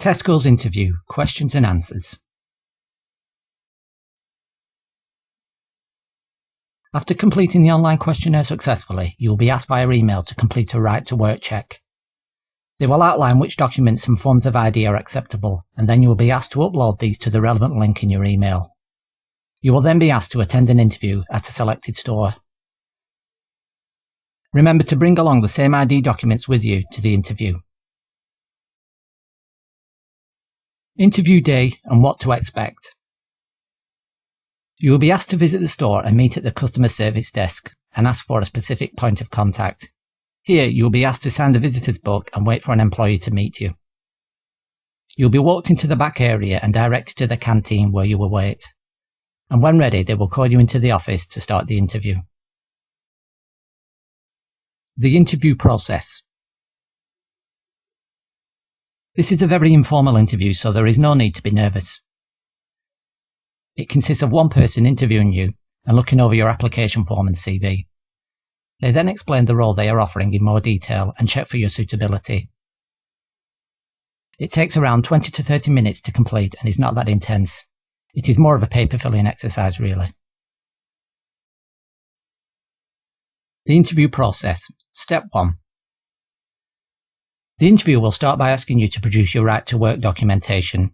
Tesco's interview, questions and answers. After completing the online questionnaire successfully, you will be asked via email to complete a right to work check. They will outline which documents and forms of ID are acceptable, and then you will be asked to upload these to the relevant link in your email. You will then be asked to attend an interview at a selected store. Remember to bring along the same ID documents with you to the interview. Interview day and what to expect. You will be asked to visit the store and meet at the customer service desk and ask for a specific point of contact. Here you will be asked to sign the visitor's book and wait for an employee to meet you. You will be walked into the back area and directed to the canteen where you will wait. And when ready, they will call you into the office to start the interview. The interview process. This is a very informal interview, so there is no need to be nervous. It consists of one person interviewing you and looking over your application form and CV. They then explain the role they are offering in more detail and check for your suitability. It takes around 20 to 30 minutes to complete and is not that intense. It is more of a paper-filling exercise, really. The interview process. Step 1. The interview will start by asking you to produce your right to work documentation.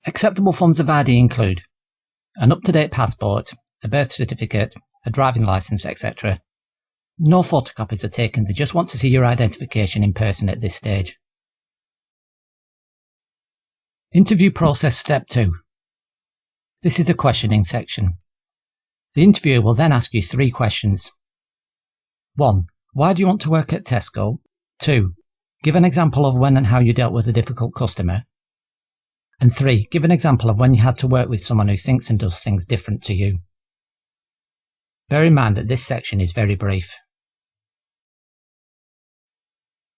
Acceptable forms of ID include an up-to-date passport, a birth certificate, a driving licence, etc. No photocopies are taken, they just want to see your identification in person at this stage. Interview process step 2. This is the questioning section. The interviewer will then ask you 3 questions. 1. Why do you want to work at Tesco? 2. Give an example of when and how you dealt with a difficult customer. And 3. Give an example of when you had to work with someone who thinks and does things different to you. Bear in mind that this section is very brief.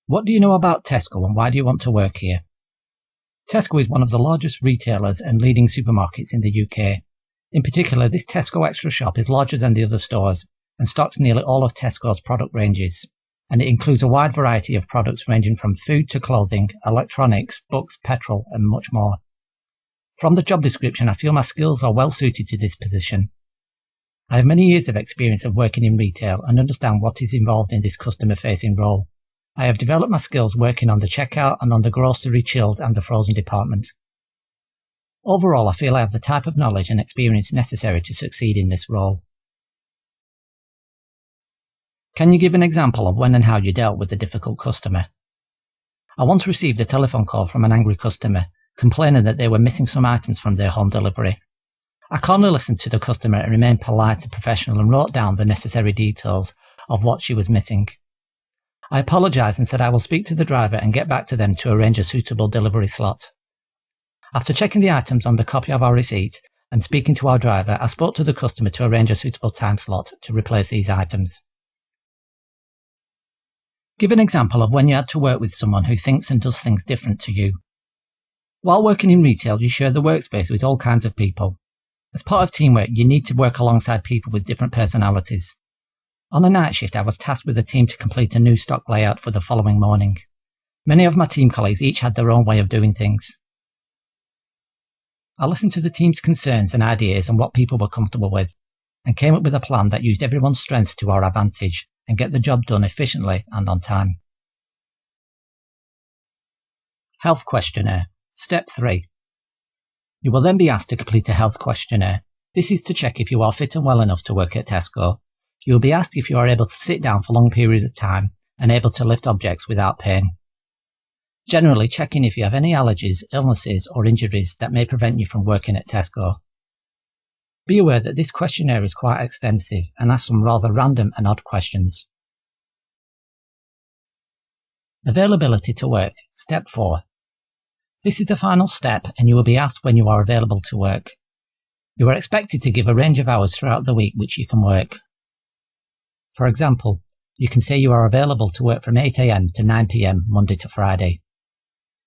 What do you know about Tesco and why do you want to work here? Tesco is one of the largest retailers and leading supermarkets in the UK. In particular, this Tesco Extra shop is larger than the other stores and stocks nearly all of Tesco's product ranges. And it includes a wide variety of products ranging from food to clothing, electronics, books, petrol and much more. From the job description, I feel my skills are well suited to this position. I have many years of experience of working in retail and understand what is involved in this customer-facing role. I have developed my skills working on the checkout and on the grocery, chilled and the frozen department. Overall, I feel I have the type of knowledge and experience necessary to succeed in this role. Can you give an example of when and how you dealt with a difficult customer? I once received a telephone call from an angry customer, complaining that they were missing some items from their home delivery. I calmly listened to the customer and remained polite and professional and wrote down the necessary details of what she was missing. I apologised and said I will speak to the driver and get back to them to arrange a suitable delivery slot. After checking the items on the copy of our receipt and speaking to our driver, I spoke to the customer to arrange a suitable time slot to replace these items. Give an example of when you had to work with someone who thinks and does things different to you. While working in retail, you share the workspace with all kinds of people. As part of teamwork, you need to work alongside people with different personalities. On a night shift, I was tasked with a team to complete a new stock layout for the following morning. Many of my team colleagues each had their own way of doing things. I listened to the team's concerns and ideas and what people were comfortable with, and came up with a plan that used everyone's strengths to our advantage and get the job done efficiently and on time. Health questionnaire. Step 3. You will then be asked to complete a health questionnaire. This is to check if you are fit and well enough to work at Tesco. You will be asked if you are able to sit down for long periods of time and able to lift objects without pain. Generally, checking if you have any allergies, illnesses or injuries that may prevent you from working at Tesco. Be aware that this questionnaire is quite extensive and asks some rather random and odd questions. Availability to work. Step 4. This is the final step and you will be asked when you are available to work. You are expected to give a range of hours throughout the week which you can work. For example, you can say you are available to work from 8 AM to 9 PM Monday to Friday.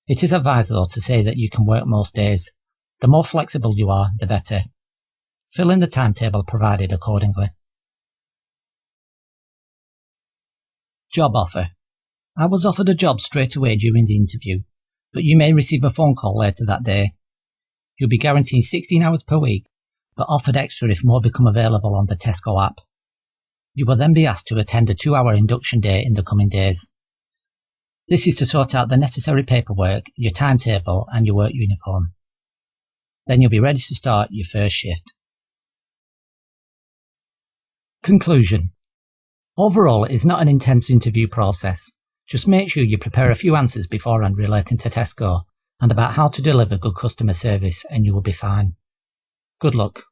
It is advised though to say that you can work most days. The more flexible you are, the better. Fill in the timetable provided accordingly. Job offer. I was offered a job straight away during the interview. but you may receive a phone call later that day. You'll be guaranteed 16 hours per week, but offered extra if more become available on the Tesco app. You will then be asked to attend a 2-hour induction day in the coming days. This is to sort out the necessary paperwork, your timetable and your work uniform. Then you'll be ready to start your first shift. Conclusion. Overall, it is not an intense interview process. Just make sure you prepare a few answers beforehand relating to Tesco and about how to deliver good customer service and you will be fine. Good luck.